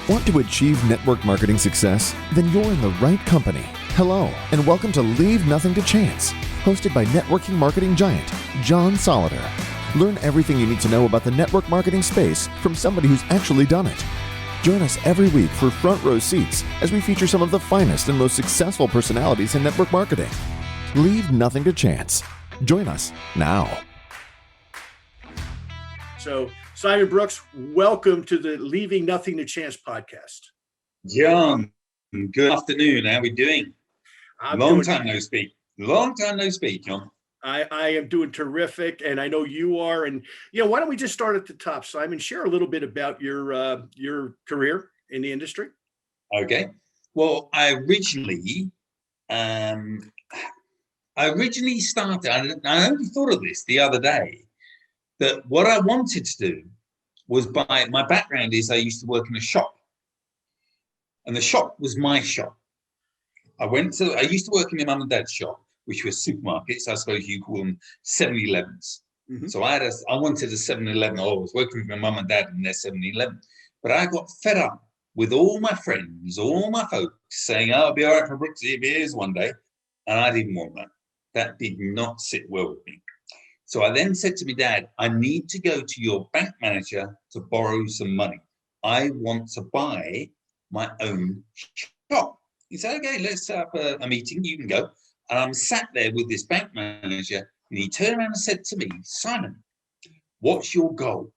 Want to achieve network marketing success? Then you're in the right company. Hello, and welcome to Leave Nothing to Chance, hosted by networking marketing giant John Solleder. Learn everything you need to know about the network marketing space from somebody who's actually done it. Join us every week for front row seats as we feature some of the finest and most successful personalities in network marketing. Leave nothing to chance. Join us now. So, Simon Brookes, welcome to the Leaving Nothing to Chance podcast. John, good afternoon. How are we doing? Long time no speak, John. I am doing terrific, and I know you are. And why don't we just start at the top, Simon? Share a little bit about your career in the industry. Okay. Well, I originally started. I only thought of this the other day. That what I wanted to do was my background is I used to work in a shop, and the shop was my shop. I used to work in my mum and dad's shop, which were supermarkets. I suppose you call them 7-Elevens. Mm-hmm. So I wanted a 7-Eleven. I was working with my mum and dad in their 7-Eleven, but I got fed up with all my friends, all my folks saying, "Oh, I'll be all right for Brooks beers one day," and I didn't want that. That did not sit well with me. So I then said to my dad, "I need to go to your bank manager to borrow some money. I want to buy my own shop." He said, "Okay, let's set up a meeting. You can go." And I'm sat there with this bank manager, and he turned around and said to me, "Simon, what's your goal?"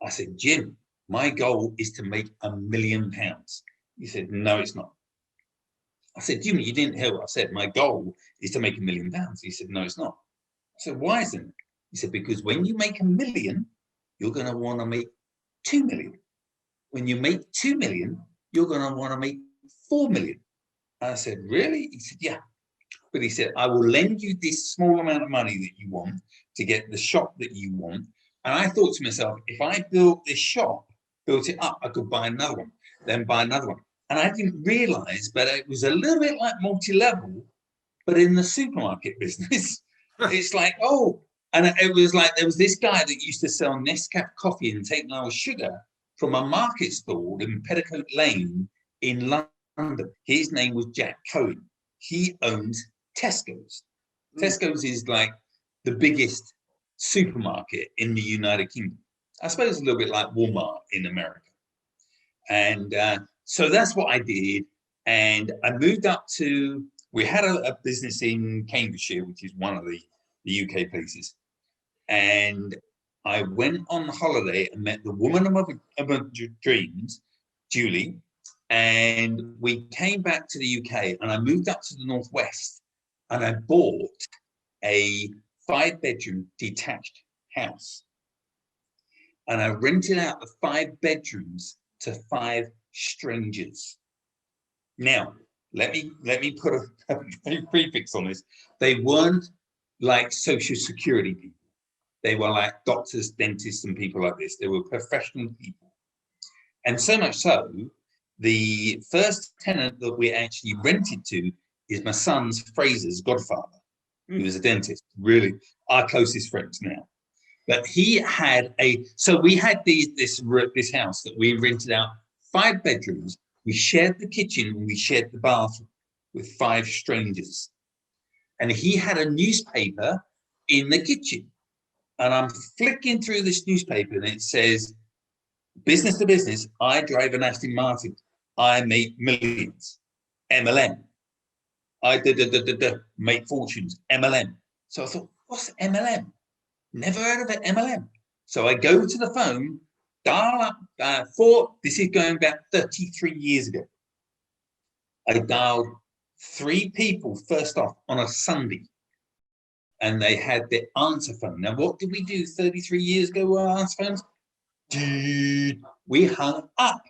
I said, "Jim, my goal is to make £1 million." He said, "No, it's not." I said, "Jim, you didn't hear what I said. My goal is to make £1 million." He said, "No, it's not." I said, "Why isn't it?" He said, "Because when you make $1 million, you're going to want to make 2 million. When you make 2 million, you're going to want to make 4 million. And I said, "Really?" He said, "Yeah." But he said, "I will lend you this small amount of money that you want to get the shop that you want." And I thought to myself, if I built this shop, built it up, I could buy another one, then buy another one. And I didn't realize, but it was a little bit like multi-level, but in the supermarket business. It's like, and it was like there was this guy that used to sell Nescafe coffee and take no sugar from a market stall in Petticoat Lane in London. His name was Jack Cohen. He owns Tesco's. Tesco's is like the biggest supermarket in the United Kingdom. I suppose a little bit like Walmart in America. And so that's what I did. And I moved up to, we had a business in Cambridgeshire, which is one of the UK places. And I went on holiday and met the woman of my dreams, Julie. And we came back to the UK, and I moved up to the Northwest, and I bought a 5-bedroom detached house. And I rented out the 5 bedrooms to 5 strangers. Now, let me put a prefix on this. They weren't like social security people. They were like doctors, dentists, and people like this. They were professional people. And so much so, the first tenant that we actually rented to is my son's Fraser's godfather. He was a dentist, really our closest friends now. But he had so we had this house that we rented out 5 bedrooms. We shared the kitchen and we shared the bathroom with 5 strangers. And he had a newspaper in the kitchen. And I'm flicking through this newspaper and it says, "Business to business, I drive an Aston Martin. I make millions. MLM. I make fortunes. MLM." So I thought, what's MLM? Never heard of it, MLM. So I go to the phone, dial up this is going back 33 years ago. I dialed 3 people first off on a Sunday, and they had their answer phone. Now, what did we do 33 years ago with our answer phones? Dude, we hung up.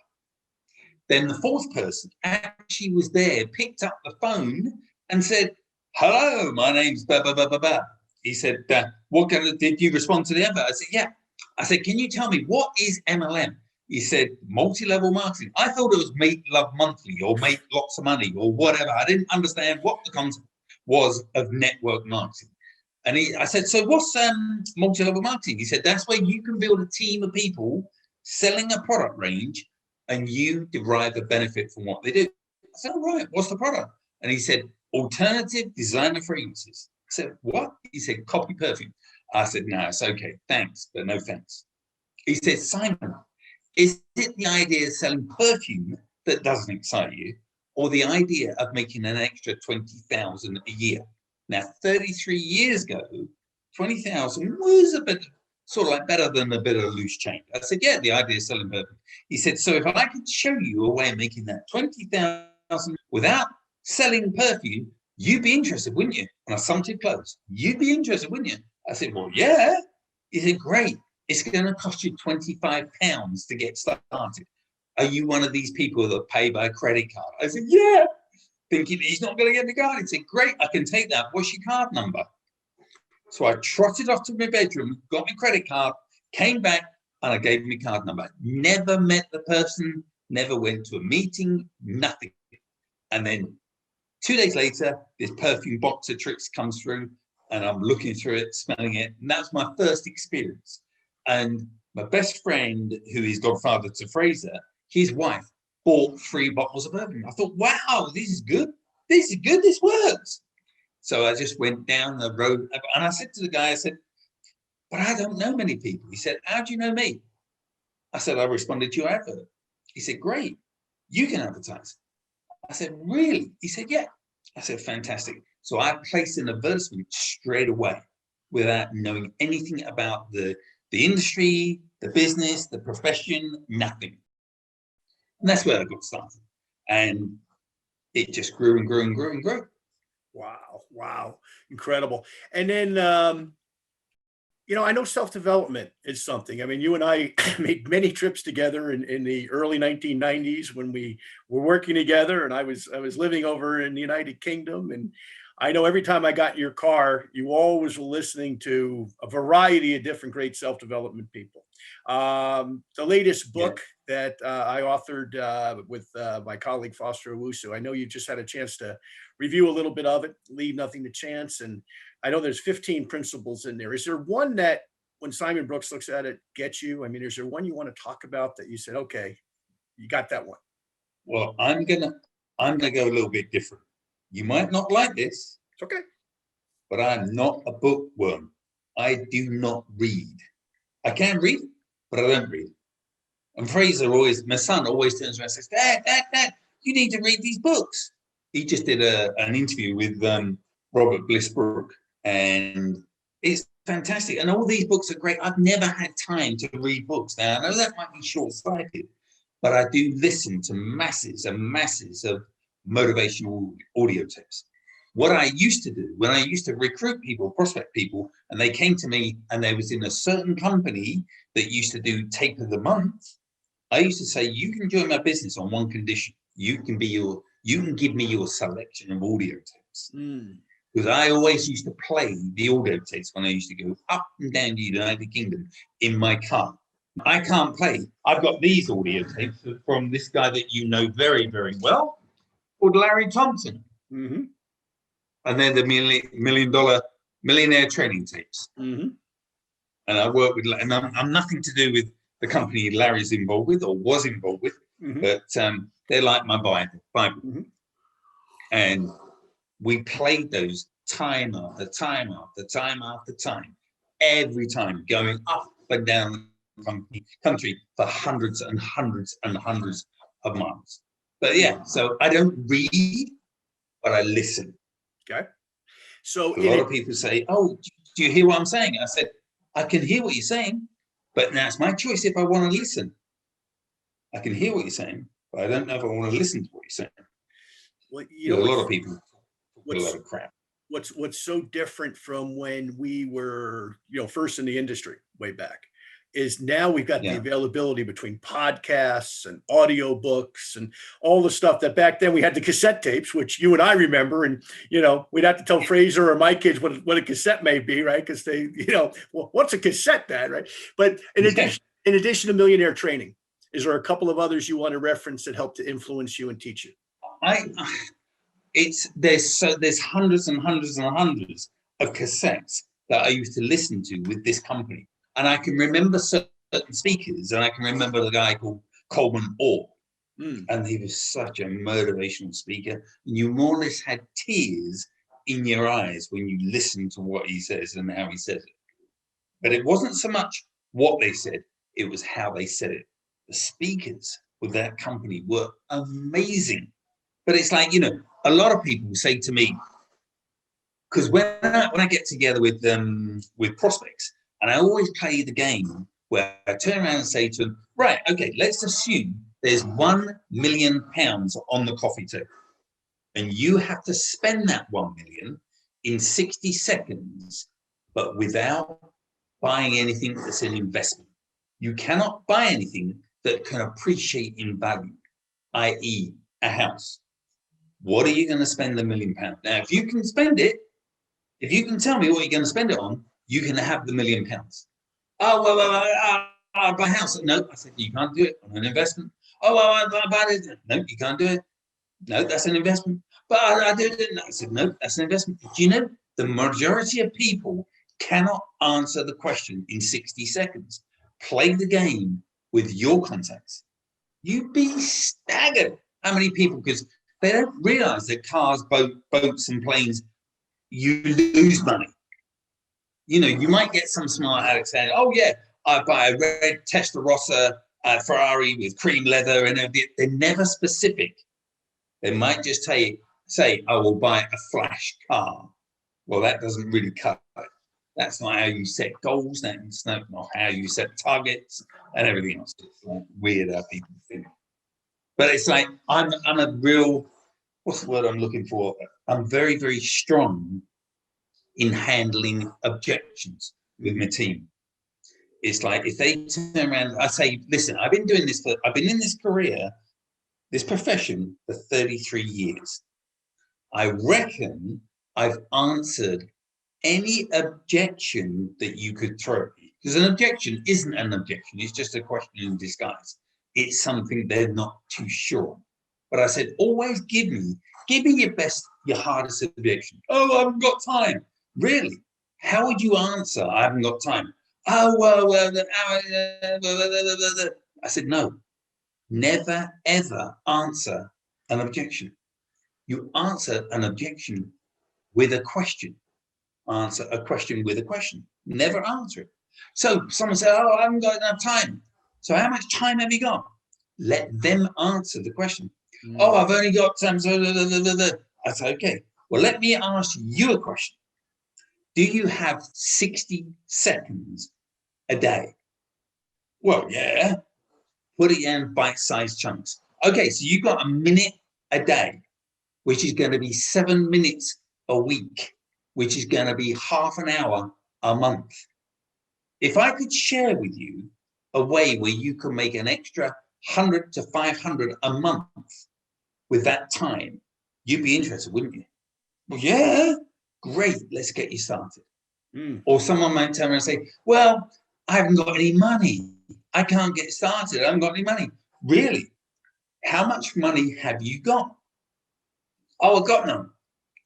Then the 4th person actually was there, picked up the phone and said, "Hello, my name's blah, blah, blah, blah, blah." He said, did you respond to the advert? I said, "Yeah." I said, "Can you tell me what is MLM?" He said, "Multi-level marketing." I thought it was make love monthly or make lots of money or whatever. I didn't understand what the concept was of network marketing. And I said, "So what's multi-level marketing?" He said, "That's where you can build a team of people selling a product range and you derive a benefit from what they do. I said, all right, what's the product? And he said, alternative designer fragrances. I said, what? He said, copy perfume. I said, no, it's okay. Thanks, but no thanks. He said, Simon, is it the idea of selling perfume that doesn't excite you, or the idea of making an extra 20,000 a year? Now, 33 years ago, 20,000 was a bit sort of like better than a bit of loose change. I said, yeah, the idea of selling perfume. He said, so if I could show you a way of making that 20,000 without selling perfume, you'd be interested, wouldn't you? And I summed it close. You'd be interested, wouldn't you? I said, well, yeah. He said, great. It's going to cost you £25 to get started. Are you one of these people that pay by credit card? I said, yeah. Thinking he's not going to get the card. He said, great, I can take that. What's your card number? So I trotted off to my bedroom, got my credit card, came back, and I gave him my card number. Never met the person, never went to a meeting, nothing. And then 2 days later, this perfume box of tricks comes through, and I'm looking through it, smelling it. And that's my first experience. And my best friend, who is godfather to Fraser, his wife bought 3 bottles of perfume. I thought, wow, this is good. This is good. This works. So I just went down the road, and I said to the guy, I said, but I don't know many people. He said, how do you know me? I said, I responded to your advert. He said, great, you can advertise. I said, really? He said, yeah. I said, fantastic. So I placed an advertisement straight away without knowing anything about the industry, the business, the profession, nothing. And that's where I got started. And it just grew and grew and grew and grew. Wow. Incredible. And then, I know self-development is something. I mean, you and I made many trips together in the early 1990s when we were working together, and I was living over in the United Kingdom. And I know every time I got in your car, you always were listening to a variety of different great self-development people. The latest book that I authored with my colleague Foster Owusu, I know you just had a chance to review a little bit of it, Leave Nothing to Chance. And I know there's 15 principles in there. Is there one that, when Simon Brookes looks at it, gets you? I mean, is there one you want to talk about that you said, okay, you got that one? Well, I'm gonna go a little bit different. You might not like this. It's okay. But I'm not a bookworm. I do not read. I can read, but I don't read. And Fraser my son always turns around and says, Dad, you need to read these books. He just did an interview with Robert Bliss Brooke, and it's fantastic. And all these books are great. I've never had time to read books. Now, I know that might be short-sighted, but I do listen to masses and masses of motivational audio tapes. What I used to do when I used to recruit people, prospect people, and they came to me and they was in a certain company that used to do tape of the month, I used to say, you can join my business on one condition. You can give me your selection of audio tapes. Because I always used to play the audio tapes when I used to go up and down the United Kingdom in my car. I can't play. I've got these audio tapes from this guy that you know very, very well, called Larry Thompson. Mm-hmm. And they're the millionaire training tapes. Mm-hmm. And I work with, and I'm nothing to do with the company Larry's involved with or was involved with, but they're like my Bible. Mm-hmm. And we played those time after time after time after time, every time, going up and down the country for hundreds and hundreds and hundreds of miles. But yeah, so I don't read, but I listen. Okay. So a lot of people say, oh, do you hear what I'm saying? I said, I can hear what you're saying, but now it's my choice if I want to listen. I can hear what you're saying, but I don't know if I want to listen to what you're saying. Well, a lot of people talk a lot of crap. What's so different from when we were, first in the industry way back is now we've got the availability between podcasts and audio books and all the stuff that back then we had the cassette tapes, which you and I remember. And, we'd have to tell Fraser or my kids what a cassette may be, right? Because they, well, what's a cassette, Dad, right? But in addition to Millionaire Training, is there a couple of others you want to reference that help to influence you and teach you? There's hundreds and hundreds and hundreds of cassettes that I used to listen to with this company. And I can remember certain speakers, and I can remember the guy called Coleman Orr. And he was such a motivational speaker. And you more or less had tears in your eyes when you listened to what he says and how he says it. But it wasn't so much what they said, it was how they said it. The speakers with that company were amazing. But it's like, a lot of people say to me, because when I get together with prospects, and I always play the game where I turn around and say to them, right, okay, let's assume there's £1 million on the coffee table, and you have to spend that 1 million in 60 seconds, but without buying anything that's an investment. You cannot buy anything that can appreciate in value, i.e. a house. What are you going to spend £1 million? Now, if you can spend it, if you can tell me what you're going to spend it on, you can have the £1 million. Oh, well, I'll buy a house. No, I said, you can't do it on an investment. Oh, well, I'll buy it. No, you can't do it. No, that's an investment. But I do it. I said, no, that's an investment. Do you know, the majority of people cannot answer the question in 60 seconds. Play the game with your contacts. You'd be staggered how many people, because they don't realize that cars, boats and planes, you lose money. You might get some smart Alex saying, oh yeah, I buy a red Testarossa Ferrari with cream leather, and they're never specific. They might just say, I will buy a flash car. Well, that doesn't really cut it. That's not how you set goals. That's not how you set targets and everything else. It's like weird how people think. But it's like, I'm a real, what's the word I'm looking for? I'm very, very strong in handling objections with my team. It's like, if they turn around, I say, listen, I've been in this career, this profession for 33 years. I reckon I've answered any objection that you could throw at me. Because an objection isn't an objection, it's just a question in disguise. It's something they're not too sure. But I said, always give me your best, your hardest objection. Oh, I haven't got time. Really? How would you answer, I haven't got time? Oh, well, I said, no, never, ever answer an objection. You answer an objection with a question. Answer a question with a question. Never answer it. So someone said, oh, I haven't got enough time. So how much time have you got? Let them answer the question. Oh, I've only got time. I said, okay, well, let me ask you a question. Do you have 60 seconds a day? Well, yeah. Put it in bite-sized chunks. Okay, so you've got a minute a day, which is going to be 7 minutes a week, which is going to be half an hour a month. If I could share with you a way where you can make an extra 100 to 500 a month with that time, you'd be interested, wouldn't you? Well, yeah, great, let's get you started. Or someone might turn around and say, well, I haven't got any money. I can't get started. I haven't got any money. Really? How much money have you got? Oh, I've got none.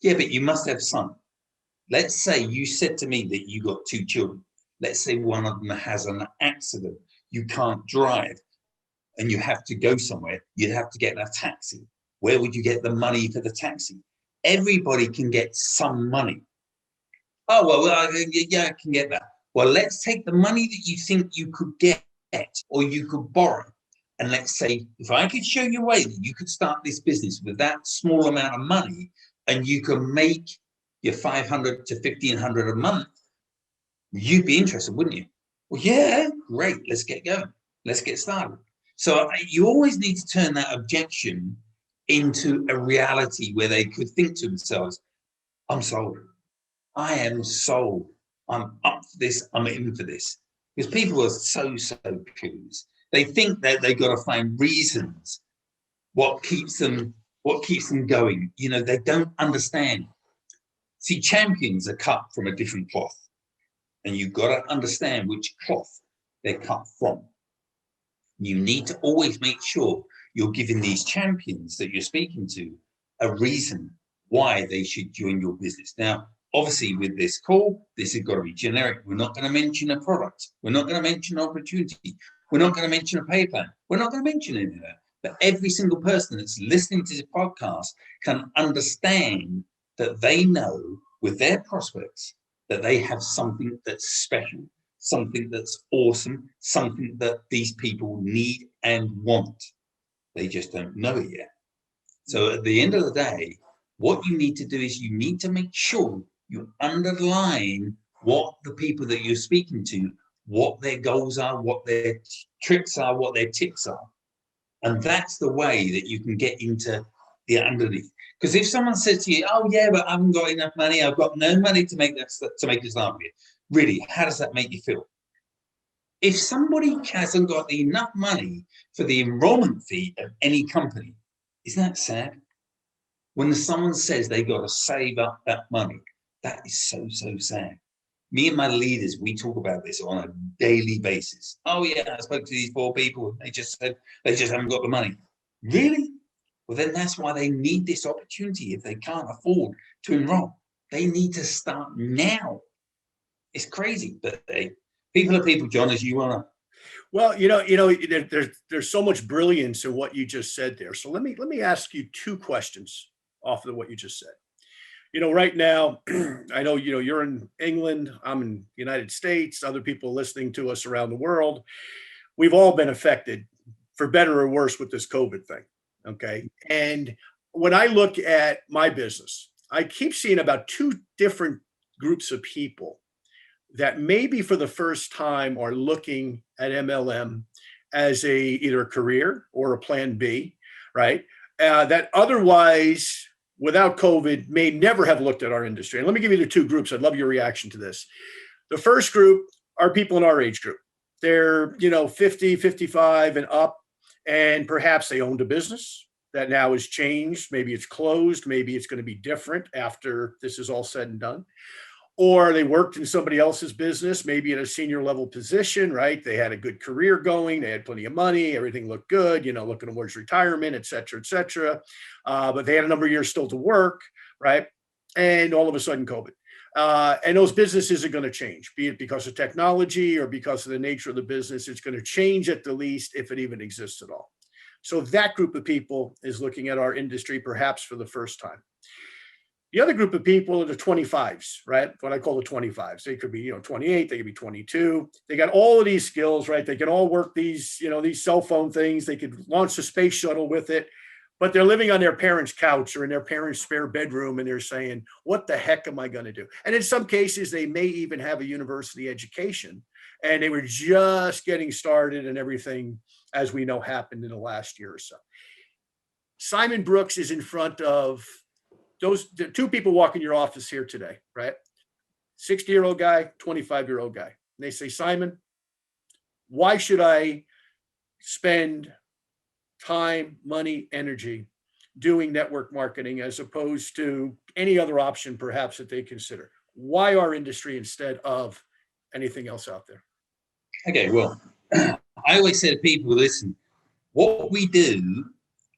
Yeah, but you must have some. Let's say you said to me that you got 2 children. Let's say one of them has an accident. You can't drive and you have to go somewhere. You'd have to get a taxi. Where would you get the money for the taxi? Everybody can get some money. Oh, well, yeah, I can get that. Well, let's take the money that you think you could get or you could borrow. And let's say, if I could show you a way that you could start this business with that small amount of money and you can make your 500 to 1,500 a month, you'd be interested, wouldn't you? Well, yeah, great. Let's get going. Let's get started. So you always need to turn that objection into a reality where they could think to themselves, I'm sold. I am sold. I'm up for this. I'm in for this. Because people are so curious. They think that they've got to find reasons what keeps them going. They don't understand. See, champions are cut from a different cloth. And you've got to understand which cloth they're cut from. You need to always make sure you're giving these champions that you're speaking to a reason why they should join your business. Now, obviously, with this call, this has got to be generic. We're not going to mention a product. We're not going to mention opportunity. We're not going to mention a pay plan. We're not going to mention any of that. But every single person that's listening to this podcast can understand that they know with their prospects that they have something that's special, something that's awesome, something that these people need and want. They just don't know it yet. So at the end of the day, what you need to do is you need to make sure you underline what the people that you're speaking to, what their goals are, what their tricks are, what their tips are. And that's the way that you can get into the underneath. Because if someone says to you, oh yeah, but I haven't got enough money, I've got no money to make this start with, really, how does that make you feel? If somebody hasn't got enough money for the enrollment fee of any company, isn't that sad? When someone says they got to save up that money, that is so, so sad. Me and my leaders, we talk about this on a daily basis. Oh yeah, I spoke to these 4 people. They just said they just haven't got the money. Really? Well, then that's why they need this opportunity. If they can't afford to enroll, they need to start now. It's crazy, but people are people, John, as you want to. Well, there's so much brilliance in what you just said there. So let me ask you 2 questions off of what you just said. Right now, I know, you're in England, I'm in the United States, other people listening to us around the world. We've all been affected, for better or worse, with this COVID thing. Okay. And when I look at my business, I keep seeing about 2 different groups of people that maybe for the first time are looking at MLM as either a career or a plan B, right? That otherwise, without COVID, may never have looked at our industry. And let me give you the 2 groups. I'd love your reaction to this. The first group are people in our age group. They're, 50, 55 and up, and perhaps they owned a business that now has changed. Maybe it's closed. Maybe it's going to be different after this is all said and done. Or they worked in somebody else's business, maybe in a senior level position, right? They had a good career going. They had plenty of money. Everything looked good, looking towards retirement, et cetera, et cetera. But they had a number of years still to work, right? And all of a sudden, COVID. And those businesses are going to change, be it because of technology or because of the nature of the business. It's going to change at the least, if it even exists at all. So that group of people is looking at our industry perhaps for the first time. The other group of people are the 25s, right? What I call the 25s. They could be, 28, they could be 22. They got all of these skills, right? They can all work these, these cell phone things. They could launch a space shuttle with it, but they're living on their parents' couch or in their parents' spare bedroom. And they're saying, what the heck am I going to do? And in some cases, they may even have a university education and they were just getting started, and everything, as we know, happened in the last year or so. Simon Brookes is in front of the 2 people walk in your office here today, right? 60-year-old guy, 25-year-old guy. And they say, Simon, why should I spend time, money, energy doing network marketing as opposed to any other option perhaps that they consider? Why our industry instead of anything else out there? Okay, well, I always say to people, listen, what we do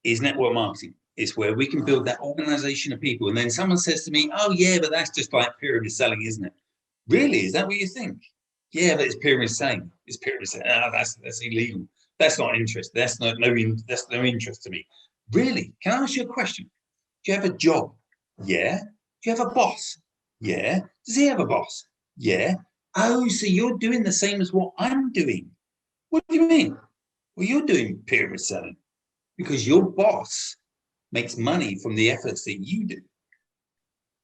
is network marketing. It's where we can build that organization of people. And then someone says to me, oh yeah, but that's just like pyramid selling, isn't it? Really? Is that what you think? Yeah, but it's pyramid selling. It's pyramid selling. Oh, that's illegal. That's not interest. That's no interest to me. Really? Can I ask you a question? Do you have a job? Yeah. Do you have a boss? Yeah. Does he have a boss? Yeah. Oh, so you're doing the same as what I'm doing. What do you mean? Well, you're doing pyramid selling because your boss makes money from the efforts that you do.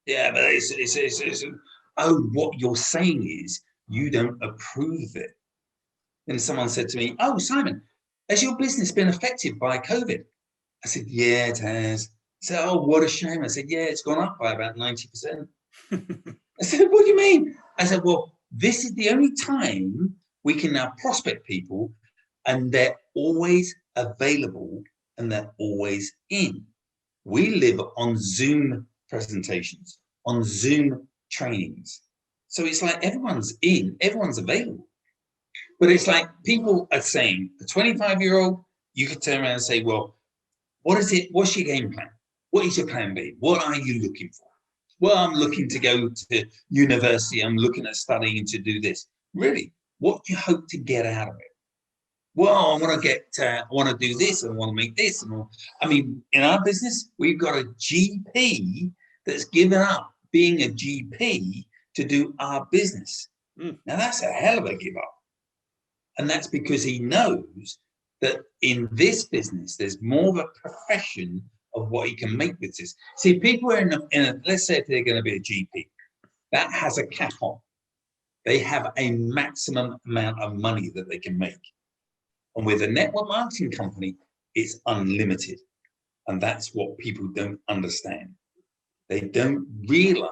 Yeah, but what you're saying is you don't approve of it. Then someone said to me, oh, Simon, has your business been affected by COVID? I said, yeah, it has. He said, oh, what a shame. I said, yeah, it's gone up by about 90%. I said, what do you mean? I said, well, this is the only time we can now prospect people, and they're always available and they're always in. We live on Zoom presentations, on Zoom trainings. So it's like everyone's in, everyone's available. But it's like people are saying, a 25-year-old, you could turn around and say, well, what is it? What's your game plan? What is your plan B? What are you looking for? Well, I'm looking to go to university. I'm looking at studying to do this. Really, what do you hope to get out of it? well, I want to do this, and I want to make this. And all. I mean, in our business, we've got a GP that's given up being a GP to do our business. Now, that's a hell of a give up. And that's because he knows that in this business, there's more of a profession of what he can make with this. See, people are let's say if they're going to be a GP, that has a cap on. They have a maximum amount of money that they can make. And with a network marketing company, it's unlimited. And that's what people don't understand. They don't realize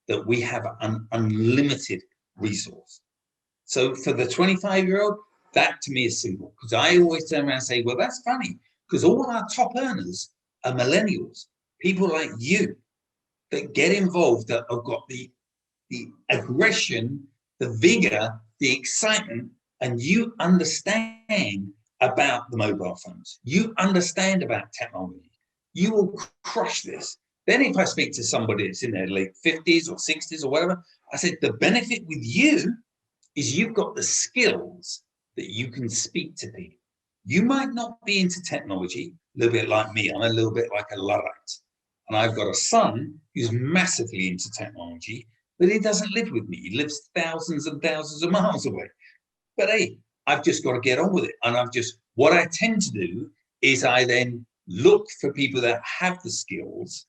that we have an unlimited resource. So for the 25-year-old, that to me is simple. Because I always turn around and say, well, that's funny. Because all our top earners are millennials, people like you that get involved, that have got the aggression, the vigor, the excitement, and you understand about the mobile phones. You understand about technology. You will crush this. Then if I speak to somebody that's in their late 50s or 60s or whatever, I said, the benefit with you is you've got the skills that you can speak to people. You might not be into technology, a little bit like me. I'm a little bit like a Luddite. And I've got a son who's massively into technology, but he doesn't live with me. He lives thousands and thousands of miles away. But hey, I've just got to get on with it. And what I tend to do is I then look for people that have the skills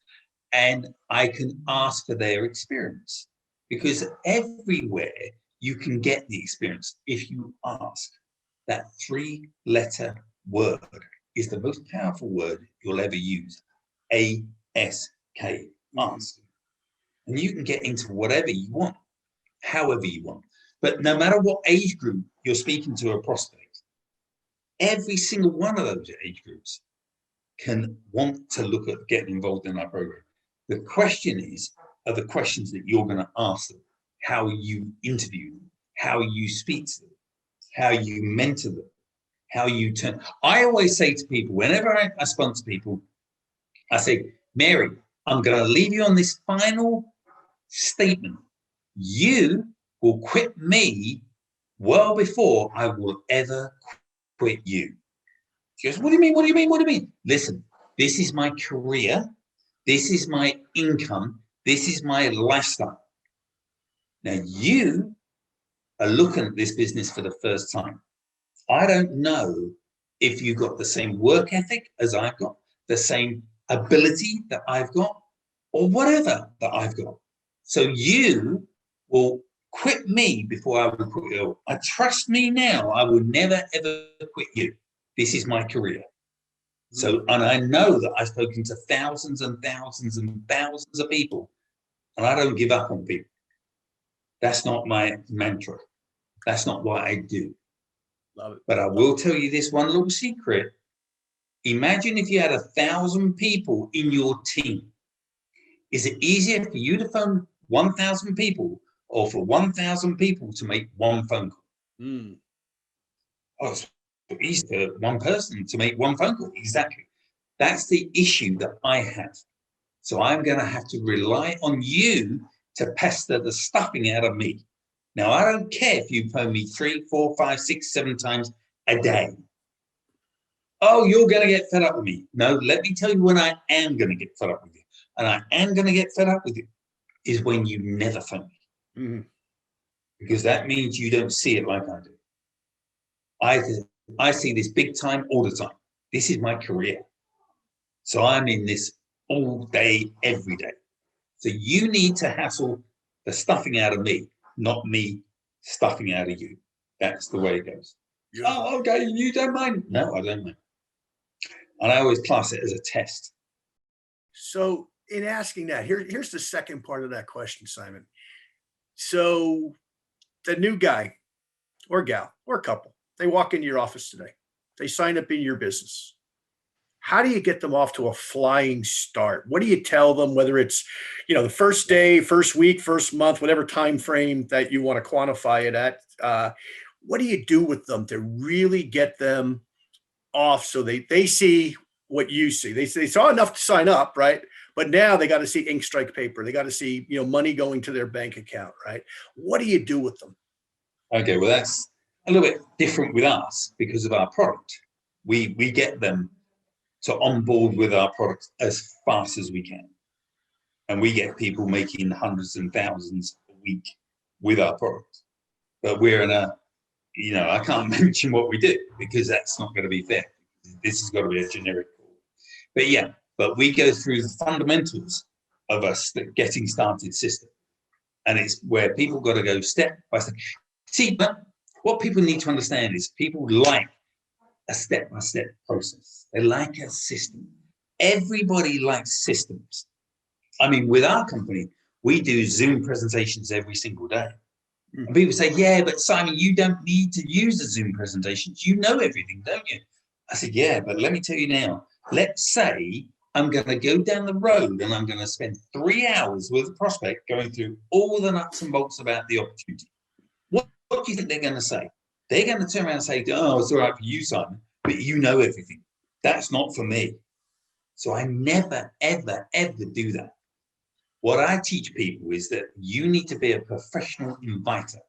and I can ask for their experience. Because everywhere you can get the experience if you ask. That 3-letter word is the most powerful word you'll ever use. A-S-K, ask. And you can get into whatever you want, however you want. But no matter what age group you're speaking to a prospect, every single one of those age groups can want to look at getting involved in our program. The question are the questions that you're going to ask them, how you interview them, how you speak to them, how you mentor them, how you turn. I always say to people, whenever I sponsor people, I say, Mary, I'm going to leave you on this final statement. You will quit me well before I will ever quit you. She goes, what do you mean? What do you mean? What do you mean? Listen, this is my career. This is my income. This is my lifestyle. Now you are looking at this business for the first time. I don't know if you've got the same work ethic as I've got, the same ability that I've got, or whatever that I've got. So you will quit me before I will quit you. I trust me now. I will never, ever quit you. This is my career. So, and I know that I've spoken to thousands and thousands and thousands of people, and I don't give up on people. That's not my mantra. That's not what I do. Love it. But I will tell you this one little secret. Imagine if you had 1,000 people in your team. Is it easier for you to phone 1,000 people or for 1,000 people to make one phone call? Oh, it's easier for one person to make one phone call. Exactly. That's the issue that I have. So I'm going to have to rely on you to pester the stuffing out of me. Now, I don't care if you phone me 3, 4, 5, 6, 7 times a day. Oh, you're going to get fed up with me. No, let me tell you when I am going to get fed up with you. And I am going to get fed up with you is when you never phone me. Because that means you don't see it like I do. I see this big time all the time. This is my career. So I'm in this all day, every day. So you need to hassle the stuffing out of me, not me stuffing out of you. That's the way it goes. Oh, okay, you don't mind? No, I don't mind. And I always class it as a test. So in asking that, here's the second part of that question, Simon. So the new guy or gal or couple, they walk into your office today. They sign up in your business. How do you get them off to a flying start? What do you tell them, whether it's, the first day, first week, first month, whatever time frame that you want to quantify it at? What do you do with them to really get them off so they see what you see? They saw enough to sign up, right? But now they got to see ink strike paper. They got to see, money going to their bank account, right? What do you do with them? Okay, well, a little bit different with us because of our product. We get them to onboard with our product as fast as we can. And we get people making hundreds and thousands a week with our product. But we're in a, I can't mention what we do because that's not going to be fair. This has got to be a generic call. But yeah, but we go through the fundamentals of a getting started system. And it's where people got to go step by step. See, but what people need to understand is people like a step-by-step process. They like a system. Everybody likes systems. I mean, with our company, we do Zoom presentations every single day. And people say, yeah, but Simon, you don't need to use the Zoom presentations. You know everything, don't you? I said, yeah, but let me tell you now. Let's say I'm going to go down the road and I'm going to spend 3 hours with a prospect going through all the nuts and bolts about the opportunity. What do you think they're going to say? They're going to turn around and say, oh, it's all right for you, Simon, but you know everything. That's not for me. So I never, ever, ever do that. What I teach people is that you need to be a professional inviter.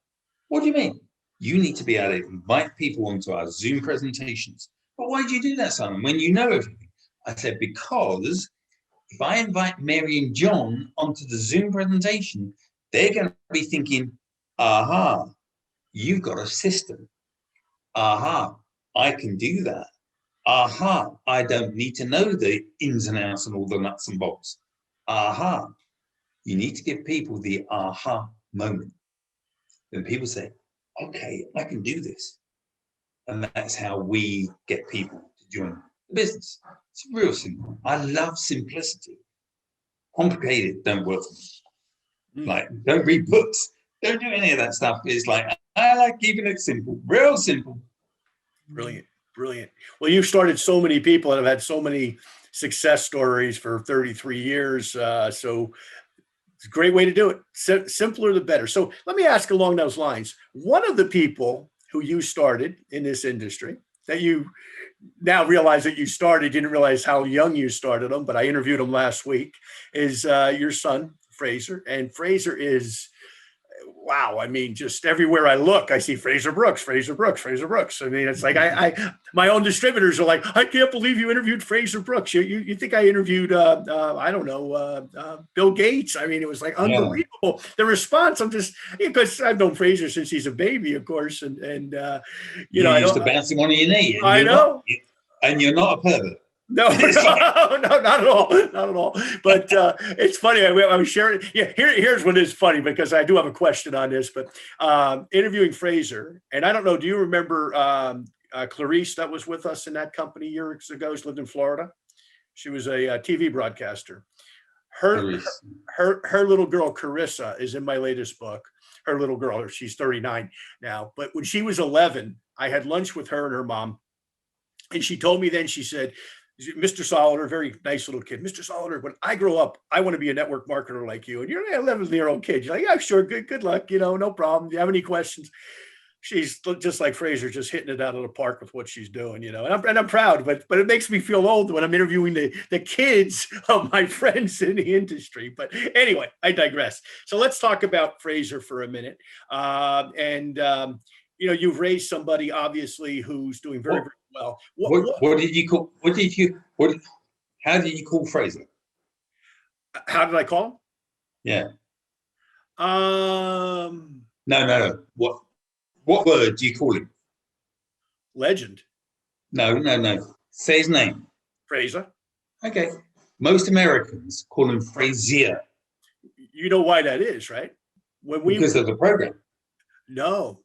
What do you mean? You need to be able to invite people onto our Zoom presentations. But why do you do that, Simon, when you know everything? I said, because if I invite Mary and John onto the Zoom presentation, they're going to be thinking, aha, you've got a system. Aha, I can do that. Aha, I don't need to know the ins and outs and all the nuts and bolts. Aha, you need to give people the aha moment. Then people say, okay, I can do this. And that's how we get people to join the business. It's real simple. I love simplicity. Complicated don't work for me. Like, don't read books. Don't do any of that stuff. It's like, I like keeping it simple, real simple. Brilliant. Brilliant. Well, you've started so many people and have had so many success stories for 33 years. So it's a great way to do it. Simpler, the better. So let me ask along those lines. One of the people who you started in this industry that you now realize that you started, didn't realize how young you started them, but I interviewed him last week, is your son, Fraser. And Fraser is, wow. I mean, just everywhere I look, I see Frazer Brookes, Frazer Brookes, Frazer Brookes. I mean, it's like my own distributors are like, I can't believe you interviewed Frazer Brookes. You think I interviewed, I don't know, Bill Gates? I mean, it was like unbelievable. Yeah. The response, I'm just, because I've known Fraser since he's a baby, of course. And you know, I used to bounce him on your knee. I know. And you're not a pervert. No, not at all. Not at all. But it's funny. I was sharing. Yeah, here's what is funny, because I do have a question on this. But interviewing Fraser, and I don't know, do you remember Clarice that was with us in that company years ago? She lived in Florida. She was a TV broadcaster. Her little girl, Carissa, is in my latest book. Her little girl, she's 39 now. But when she was 11, I had lunch with her and her mom. And she told me then, she said, Mr. Solleder, very nice little kid. Mr. Solleder, when I grow up, I want to be a network marketer like you. And you're an 11-year-old kid. You're like, yeah, sure. Good luck. You know, no problem. Do you have any questions? She's just like Fraser, just hitting it out of the park with what she's doing, you know, and I'm proud, but it makes me feel old when I'm interviewing the kids of my friends in the industry. But anyway, I digress. So let's talk about Fraser for a minute. You know, you've raised somebody obviously who's doing very, very well. What did you call? How did you call Fraser? How did I call him? Yeah. No. What word do you call him? Legend. No. Say his name. Fraser. Okay. Most Americans call him Frazier. You know why that is, right? Because of the program. No.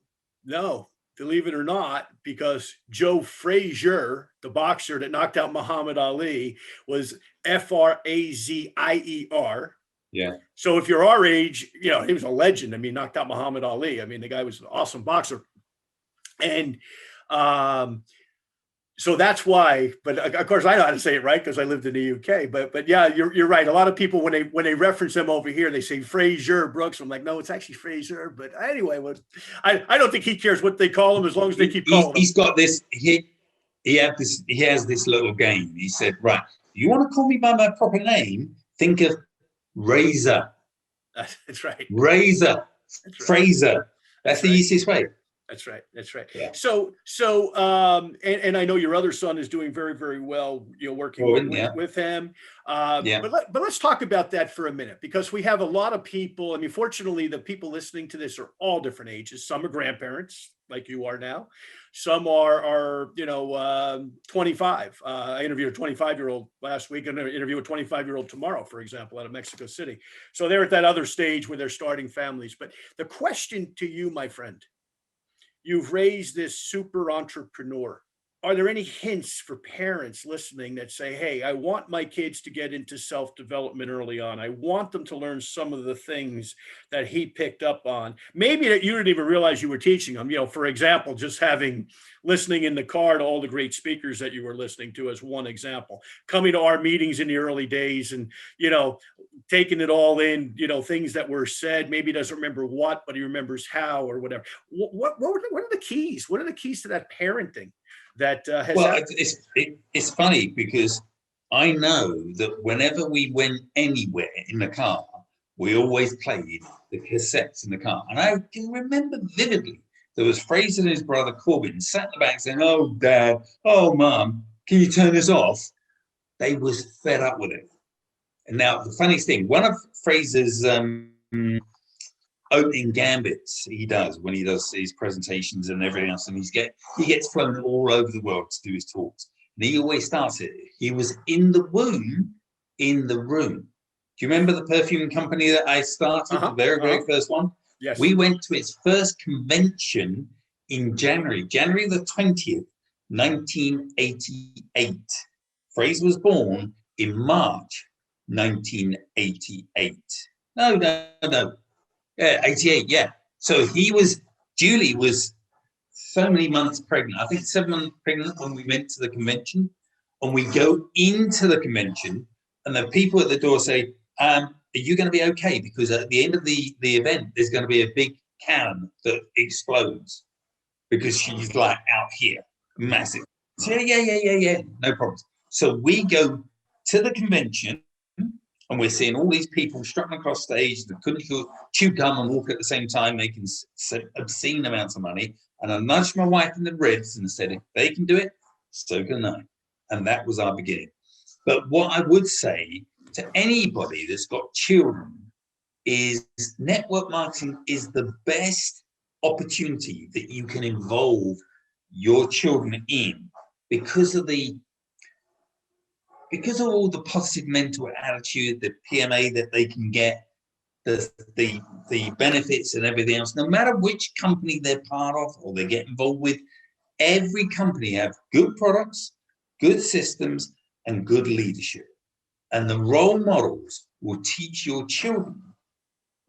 Believe it or not, because Joe Frazier, the boxer that knocked out Muhammad Ali, was Frazier. Yeah. So if you're our age, you know, he was a legend. I mean, knocked out Muhammad Ali. I mean, the guy was an awesome boxer. And so that's why, but of course I know how to say it right because I lived in the UK. But yeah, you're right. A lot of people when they reference them over here, they say Frazer Brookes. I'm like, no, it's actually Fraser. But anyway, I don't think he cares what they call him as long as they keep calling him. He's got this. He has this little game. He said, right, you want to call me by my proper name? Think of Razor. That's right. Razor. That's right. Fraser. That's the easiest way. That's right. That's right. Yeah. And I know your other son is doing very, very well, working Well, yeah. with him. Yeah. But let's talk about that for a minute, because we have a lot of people. I mean, fortunately, the people listening to this are all different ages. Some are grandparents like you are now. Some are 25. I interviewed a 25-year-old last week. I'm going to interview a 25-year-old tomorrow, for example, out of Mexico City. So they're at that other stage where they're starting families. But the question to you, my friend, you've raised this super entrepreneur. Are there any hints for parents listening that say, hey, I want my kids to get into self-development early on. I want them to learn some of the things that he picked up on. Maybe that you didn't even realize you were teaching them. For example, just listening in the car to all the great speakers that you were listening to as one example, coming to our meetings in the early days and, taking it all in, things that were said. Maybe he doesn't remember what, but he remembers how or whatever. What are the keys? What are the keys to that parenting? It's funny because I know that whenever we went anywhere in the car, we always played the cassettes in the car. And I can remember vividly, there was Fraser and his brother Corbin sat in the back saying, oh, Dad, oh, Mum, can you turn this off? They was fed up with it. And now the funniest thing, one of Fraser's opening gambits he does when he does his presentations and everything else, and he gets flown all over the world to do his talks, and he always starts it. He was in the womb, in the room. Do you remember the perfume company that I started, the very first one? Yes. We went to its first convention in January the 20th, 1988. Fraser was born in March 1988. No. Yeah, 88, yeah. So Julie was so many months pregnant. I think 7 months pregnant when we went to the convention. And we go into the convention and the people at the door say, are you going to be okay? Because at the end of the event, there's going to be a big cannon that explodes because she's like out here, massive. So yeah, no problems. So we go to the convention, and we're seeing all these people strutting across stage that couldn't chew gum and walk at the same time, making obscene amounts of money. And I nudged my wife in the ribs and said, if they can do it, so can I. And that was our beginning. But what I would say to anybody that's got children is network marketing is the best opportunity that you can involve your children in because of all the positive mental attitude, the PMA that they can get, the benefits and everything else, no matter which company they're part of or they get involved with, every company have good products, good systems, and good leadership. And the role models will teach your children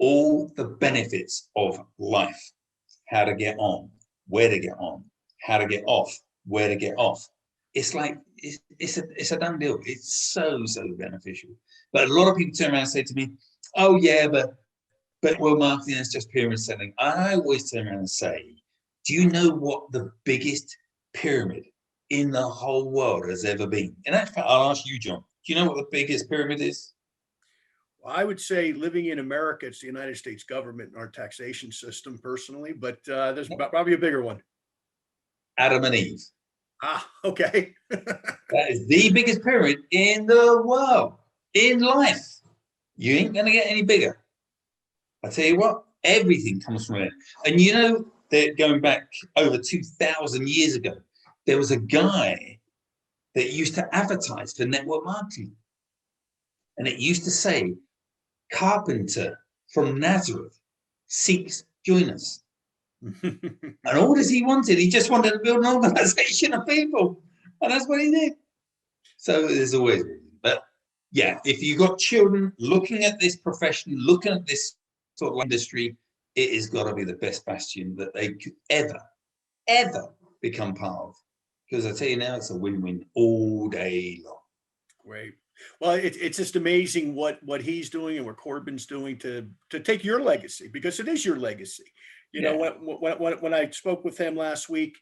all the benefits of life, how to get on, where to get on, how to get off, where to get off. It's like, it's a done deal. It's so beneficial. But a lot of people turn around and say to me, oh yeah, but marketing is just pyramid selling. I always turn around and say, do you know what the biggest pyramid in the whole world has ever been? In fact, I'll ask you, John, do you know what the biggest pyramid is? Well, I would say living in America, it's the United States government and our taxation system personally, but there's probably a bigger one. Adam and Eve. Okay. That is the biggest pyramid in the world, in life. You ain't going to get any bigger. I tell you what, everything comes from it. And you know that going back over 2,000 years ago, there was a guy that used to advertise for network marketing. And it used to say, carpenter from Nazareth seeks join us. And all that he wanted, he just wanted to build an organization of people. And that's what he did. So there's always, but yeah, if you've got children looking at this profession, looking at this sort of industry, it has got to be the best bastion that they could ever become part of. Because I tell you now, it's a win-win all day long. Great. Well, it's just amazing what he's doing and what Corbin's doing to take your legacy, because it is your legacy. You know, when I spoke with him last week,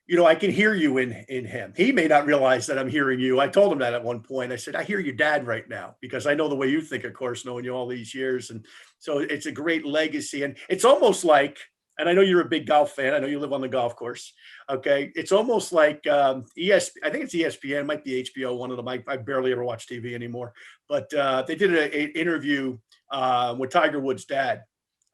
you know, I can hear you in him. He may not realize that I'm hearing you. I told him that at one point. I said, I hear your dad right now, because I know the way you think, of course, knowing you all these years. And so it's a great legacy. And it's almost like and I know you're a big golf fan. I know you live on the golf course. Okay. It's almost like I think it's ESPN, it might be HBO, one of them. I barely ever watch TV anymore. But they did an interview with Tiger Woods' dad.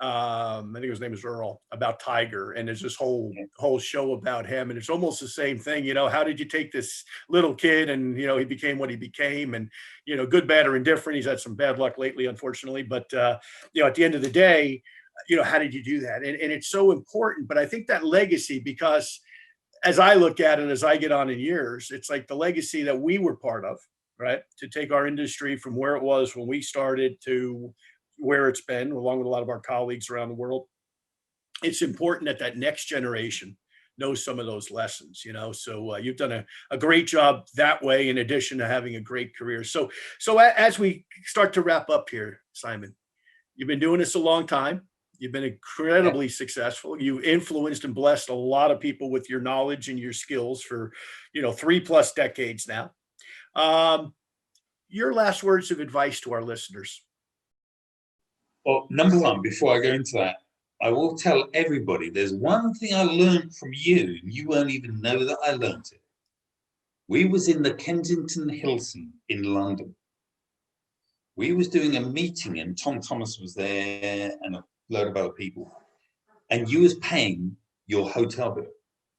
I think his name is Earl, about Tiger. And there's this whole show about him. And it's almost the same thing. How did you take this little kid and, he became what he became, and, good, bad, or indifferent. He's had some bad luck lately, unfortunately. But, at the end of the day, how did you do that? And it's so important. But I think that legacy, because as I look at it, as I get on in years, it's like the legacy that we were part of, right? To take our industry from where it was when we started to where it's been, along with a lot of our colleagues around the world. It's important that that next generation knows some of those lessons, so you've done a great job that way, in addition to having a great career. So as we start to wrap up here, Simon, you've been doing this a long time. You've been incredibly successful. You influenced and blessed a lot of people with your knowledge and your skills for, 3+ decades now. Your last words of advice to our listeners. Well, number one, before I go into that, I will tell everybody there's one thing I learned from you, and you won't even know that I learned it. We was in the Kensington Hilton in London. We was doing a meeting, and Tom Thomas was there, and a load of other people, and you was paying your hotel bill,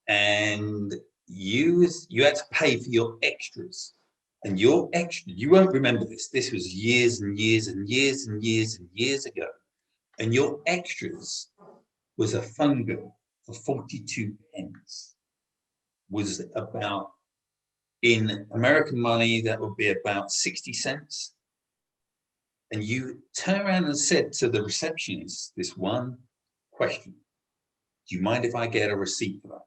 and you had to pay for your extras, and your extra, you won't remember this was years and years and years and years and years ago, and your extras was a phone bill for 42 pence, was about, in American money, that would be about 60 cents. And you turn around and said to the receptionist this one question: do you mind if I get a receipt for that?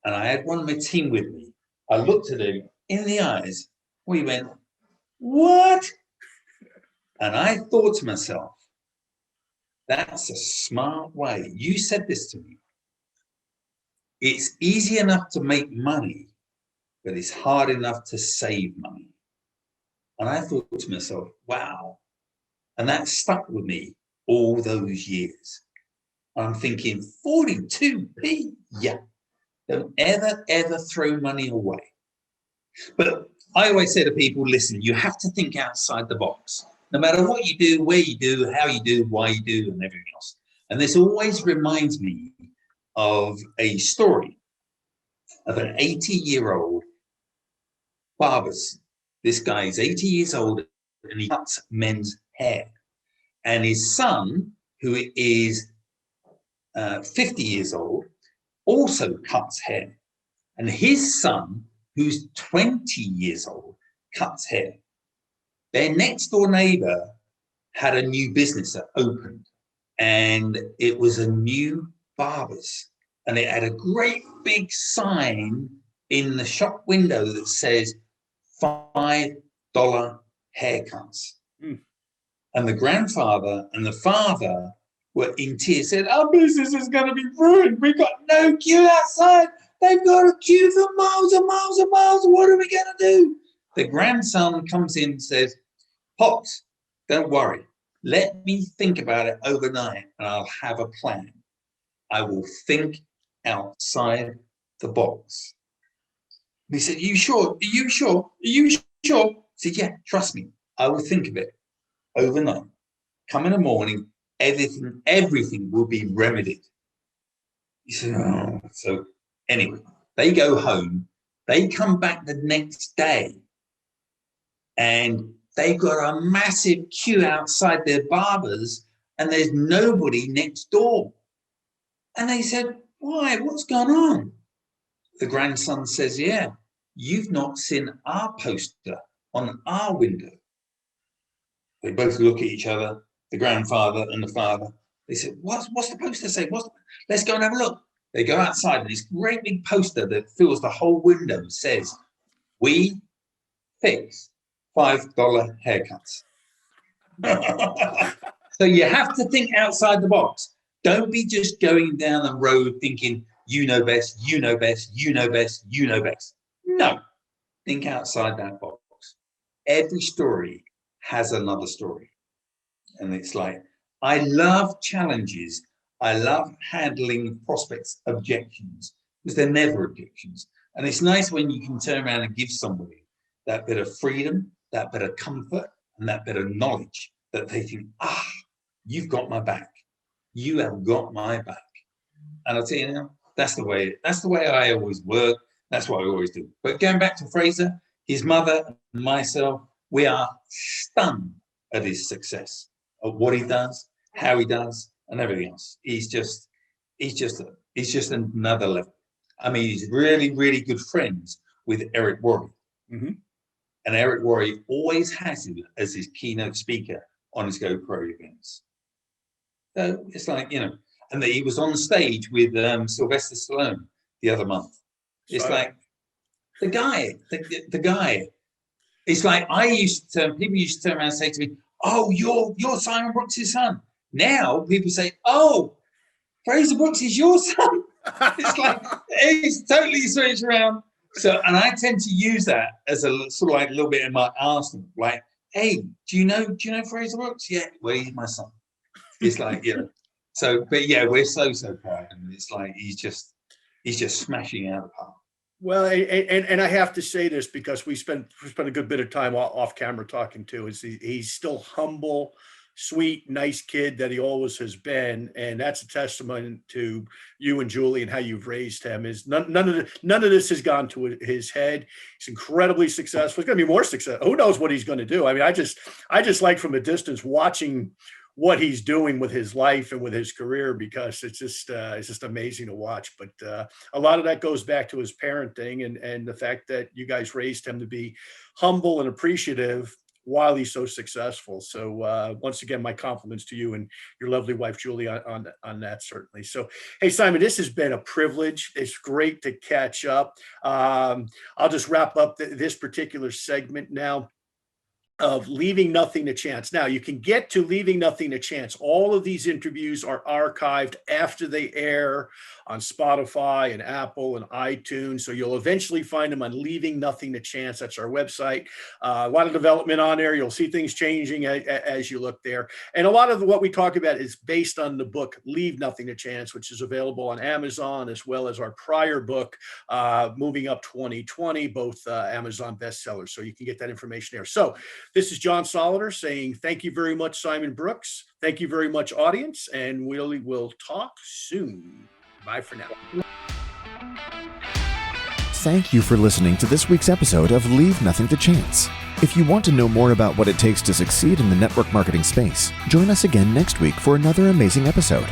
And I had one of my team with me. I looked at him in the eyes. We went, what? And I thought to myself, that's a smart way. You said this to me. It's easy enough to make money, but it's hard enough to save money. And I thought to myself, wow. And that stuck with me all those years. I'm thinking, 42p? Yeah. Don't ever throw money away. But I always say to people, listen, you have to think outside the box. No matter what you do, where you do, how you do, why you do, and everything else. And this always reminds me of a story of an 80-year-old barber. This guy is 80 years old, and he cuts men's hair. And his son, who is 50 years old, also cuts hair. And his son, who's 20 years old, cuts hair. Their next door neighbor had a new business that opened, and it was a new barber's. And it had a great big sign in the shop window that says $5 haircuts. And the grandfather and the father were in tears, said, our business is going to be ruined. We got no queue outside. They've got a queue for miles and miles and miles. What are we going to do? The grandson comes in and says, Pops, don't worry. Let me think about it overnight, and I'll have a plan. I will think outside the box. He said, you sure? Are you sure? Are you sure? I said, yeah, trust me. I will think of it overnight. Come in the morning, everything will be remedied. He said, oh. So anyway, they go home. They come back the next day, and they got a massive queue outside their barbers, and there's nobody next door. And they said, why? What's going on? The grandson says, yeah, you've not seen our poster on our window. They both look at each other, the grandfather and the father. They said, what's the poster say? Let's go and have a look. They go outside, and this great big poster that fills the whole window says, we fix $5 haircuts. So you have to think outside the box. Don't be just going down the road thinking, you know best, you know best, you know best, you know best. No, think outside that box. Every story has another story. And it's like, I love challenges. I love handling prospects' objections because they're never objections. And it's nice when you can turn around and give somebody that bit of freedom, that bit of comfort, and that bit of knowledge that they think, you've got my back. You have got my back. And I'll tell you now, that's the way I always work. That's what I always do. But going back to Fraser, his mother and myself, we are stunned at his success, of what he does, how he does, and everything else. He's just another level. I mean, he's really, really good friends with Eric Worre. Mm-hmm. And Eric Worre always has him as his keynote speaker on his GoPro events. So it's like, and that he was on stage with Sylvester Stallone the other month. It's like the guy. It's like people used to turn around and say to me, "Oh, you're Simon Brookes' son." Now people say, "Oh, Frazer Brookes is your son." It's like it's totally switched around. So, and I tend to use that as a sort of like a little bit in my arsenal. Like, hey, do you know Frazer Brookes? Yeah, well, he's my son. It's like, So, but yeah, we're so proud, and it's like he's just smashing out of the park. Well, and I have to say this because we spent a good bit of time off camera talking to. He's still humble, sweet, nice kid that he always has been, and that's a testament to you and Julie and how you've raised him. Is none of this has gone to his head. He's incredibly successful. He's going to be more successful. Who knows what he's going to do? I mean, I just like from a distance watching what he's doing with his life and with his career, because it's just amazing to watch. But a lot of that goes back to his parenting and the fact that you guys raised him to be humble and appreciative while he's so successful. So once again, my compliments to you and your lovely wife, Julie, on that, certainly. So, hey, Simon, this has been a privilege. It's great to catch up. I'll just wrap up this particular segment now of Leaving Nothing to Chance. Now, you can get to Leaving Nothing to Chance. All of these interviews are archived after they air on Spotify and Apple and iTunes. So you'll eventually find them on Leaving Nothing to Chance. That's our website. A lot of development on there. You'll see things changing as you look there. And a lot of what we talk about is based on the book Leave Nothing to Chance, which is available on Amazon, as well as our prior book, Moving Up 2020, both Amazon bestsellers. So you can get that information there. So this is John Solleder saying thank you very much, Simon Brookes. Thank you very much, audience, and we'll talk soon. Bye for now. Thank you for listening to this week's episode of Leave Nothing to Chance. If you want to know more about what it takes to succeed in the network marketing space, join us again next week for another amazing episode.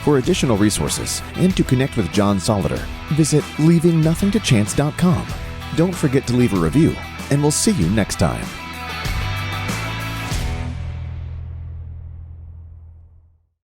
For additional resources and to connect with John Solleder, visit leavingnothingtochance.com. Don't forget to leave a review, and we'll see you next time.